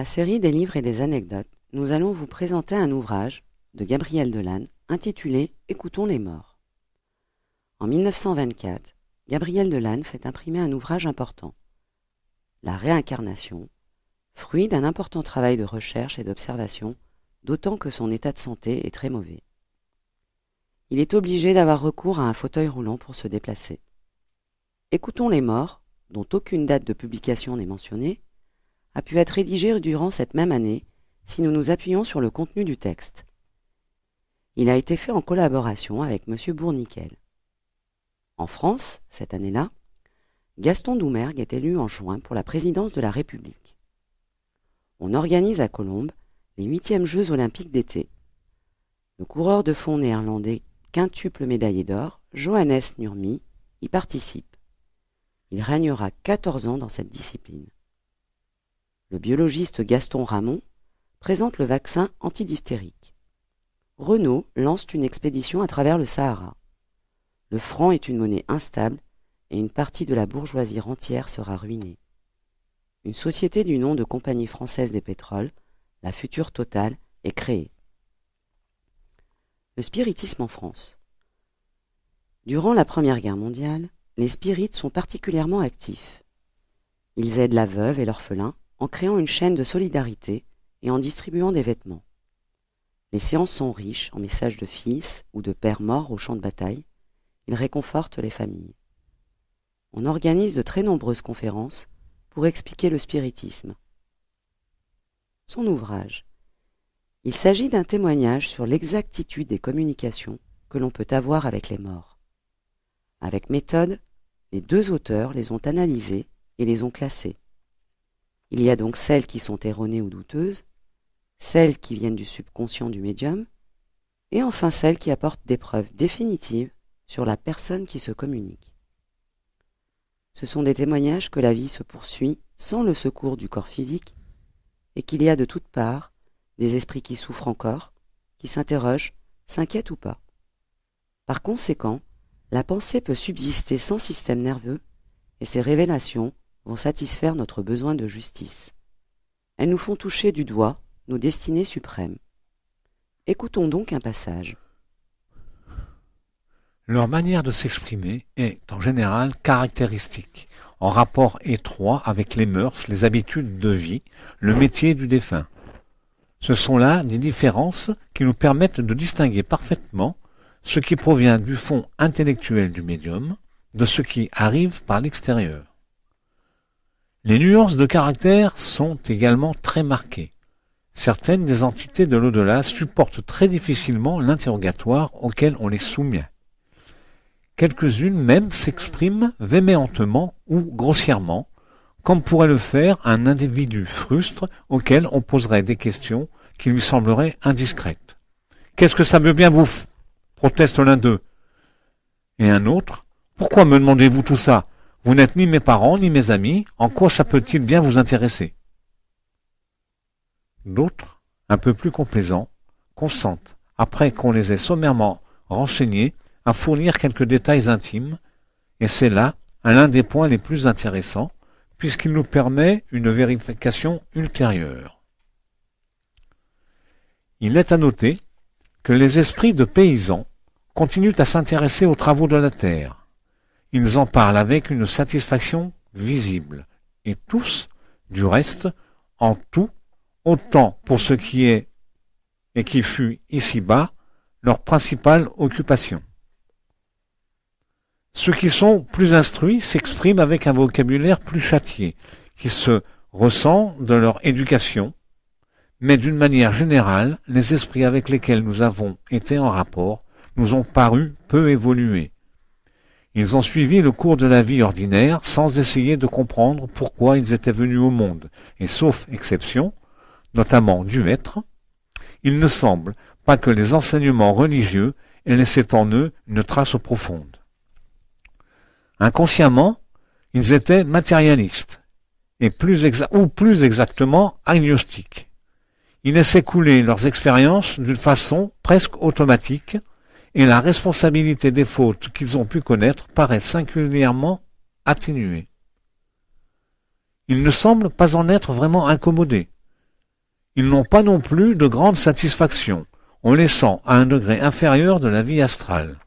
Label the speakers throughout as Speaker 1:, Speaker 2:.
Speaker 1: la série des livres et des anecdotes, nous allons vous présenter un ouvrage de Gabriel Delanne intitulé « Écoutons les morts ». En 1924, Gabriel Delanne fait imprimer un ouvrage important, La réincarnation, fruit d'un important travail de recherche et d'observation, d'autant que son état de santé est très mauvais. Il est obligé d'avoir recours à un fauteuil roulant pour se déplacer. Écoutons les morts, dont aucune date de publication n'est mentionnée, a pu être rédigé durant cette même année si nous nous appuyons sur le contenu du texte. Il a été fait en collaboration avec M. Bourniquel. En France, cette année-là, Gaston Doumergue est élu en juin pour la présidence de la République. On organise à Colombes les 8e Jeux olympiques d'été. Le coureur de fond néerlandais quintuple médaillé d'or, Johannes Nurmi, y participe. Il régnera 14 ans dans cette discipline. Le biologiste Gaston Ramon présente le vaccin antidiphtérique. Renault lance une expédition à travers le Sahara. Le franc est une monnaie instable et une partie de la bourgeoisie rentière sera ruinée. Une société du nom de Compagnie française des pétroles, la future Total, est créée. Le spiritisme en France. Durant la Première Guerre mondiale, les spirites sont particulièrement actifs. Ils aident la veuve et l'orphelin en créant une chaîne de solidarité et en distribuant des vêtements. Les séances sont riches en messages de fils ou de pères morts au champ de bataille. Ils réconfortent les familles. On organise de très nombreuses conférences pour expliquer le spiritisme. Son ouvrage. Il s'agit d'un témoignage sur l'exactitude des communications que l'on peut avoir avec les morts. Avec méthode, les deux auteurs les ont analysées et les ont classées. Il y a donc celles qui sont erronées ou douteuses, celles qui viennent du subconscient du médium, et enfin celles qui apportent des preuves définitives sur la personne qui se communique. Ce sont des témoignages que la vie se poursuit sans le secours du corps physique et qu'il y a de toutes parts des esprits qui souffrent encore, qui s'interrogent, s'inquiètent ou pas. Par conséquent, la pensée peut subsister sans système nerveux et ces révélations vont satisfaire notre besoin de justice. Elles nous font toucher du doigt nos destinées suprêmes. Écoutons donc un passage.
Speaker 2: Leur manière de s'exprimer est, en général, caractéristique, en rapport étroit avec les mœurs, les habitudes de vie, le métier du défunt. Ce sont là des différences qui nous permettent de distinguer parfaitement ce qui provient du fond intellectuel du médium de ce qui arrive par l'extérieur. Les nuances de caractère sont également très marquées. Certaines des entités de l'au-delà supportent très difficilement l'interrogatoire auquel on les soumet. Quelques-unes même s'expriment véhémentement ou grossièrement, comme pourrait le faire un individu frustre auquel on poserait des questions qui lui sembleraient indiscrètes. « Qu'est-ce que ça veut bien vous » proteste l'un d'eux. Et un autre. « Pourquoi me demandez-vous tout ça ? Vous n'êtes ni mes parents, ni mes amis. En quoi ça peut-il bien vous intéresser ?» D'autres, un peu plus complaisants, consentent, après qu'on les ait sommairement renseignés, à fournir quelques détails intimes, et c'est là l'un des points les plus intéressants, puisqu'il nous permet une vérification ultérieure. Il est à noter que les esprits de paysans continuent à s'intéresser aux travaux de la terre. Ils en parlent avec une satisfaction visible, et tous, du reste, en tout, autant pour ce qui est et qui fut ici-bas leur principale occupation. Ceux qui sont plus instruits s'expriment avec un vocabulaire plus châtié, qui se ressent de leur éducation, mais d'une manière générale, les esprits avec lesquels nous avons été en rapport nous ont paru peu évolués. Ils ont suivi le cours de la vie ordinaire sans essayer de comprendre pourquoi ils étaient venus au monde, et sauf exception, notamment du Maître, il ne semble pas que les enseignements religieux aient laissé en eux une trace profonde. Inconsciemment, ils étaient matérialistes, et plus exactement agnostiques. Ils laissaient couler leurs expériences d'une façon presque automatique, et la responsabilité des fautes qu'ils ont pu connaître paraît singulièrement atténuée. Ils ne semblent pas en être vraiment incommodés, Ils n'ont pas non plus de grande satisfaction, en laissant à un degré inférieur de la vie astrale.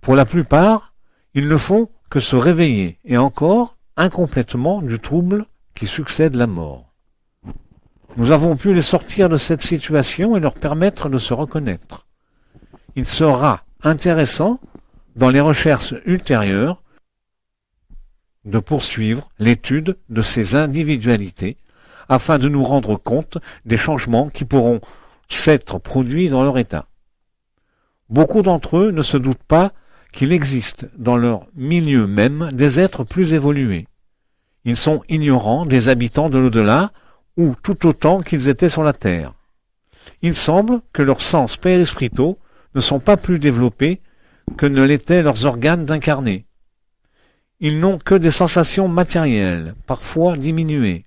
Speaker 2: Pour la plupart, ils ne font que se réveiller, et encore incomplètement du trouble qui succède la mort. Nous avons pu les sortir de cette situation et leur permettre de se reconnaître. Il sera intéressant, dans les recherches ultérieures, de poursuivre l'étude de ces individualités afin de nous rendre compte des changements qui pourront s'être produits dans leur état. Beaucoup d'entre eux ne se doutent pas qu'il existe dans leur milieu même des êtres plus évolués. Ils sont ignorants des habitants de l'au-delà ou tout autant qu'ils étaient sur la terre. Il semble que leurs sens périspritaux ne sont pas plus développés que ne l'étaient leurs organes d'incarnés. Ils n'ont que des sensations matérielles, parfois diminuées,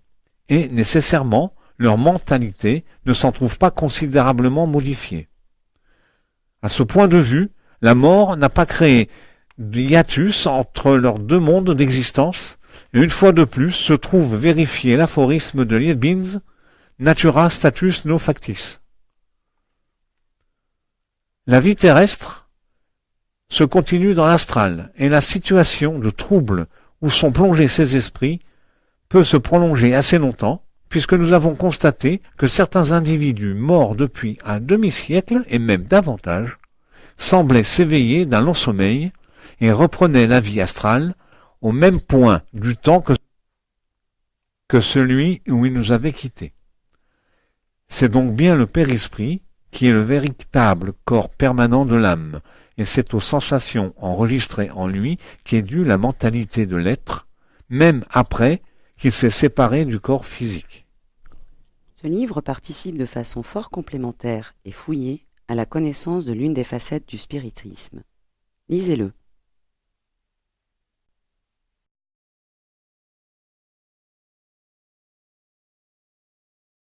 Speaker 2: et nécessairement leur mentalité ne s'en trouve pas considérablement modifiée. À ce point de vue, la mort n'a pas créé d'hiatus entre leurs deux mondes d'existence, et une fois de plus se trouve vérifié l'aphorisme de Leibniz, natura status no factis. La vie terrestre se continue dans l'astral, et la situation de trouble où sont plongés ces esprits peut se prolonger assez longtemps, puisque nous avons constaté que certains individus morts depuis un demi-siècle, et même davantage, semblaient s'éveiller d'un long sommeil et reprenaient la vie astrale au même point du temps que celui où ils nous avaient quittés. C'est donc bien le périsprit qui est le véritable corps permanent de l'âme, et c'est aux sensations enregistrées en lui qu'est due la mentalité de l'être, même après qu'il s'est séparé du corps physique.
Speaker 1: Ce livre participe de façon fort complémentaire et fouillée à la connaissance de l'une des facettes du spiritisme. Lisez-le.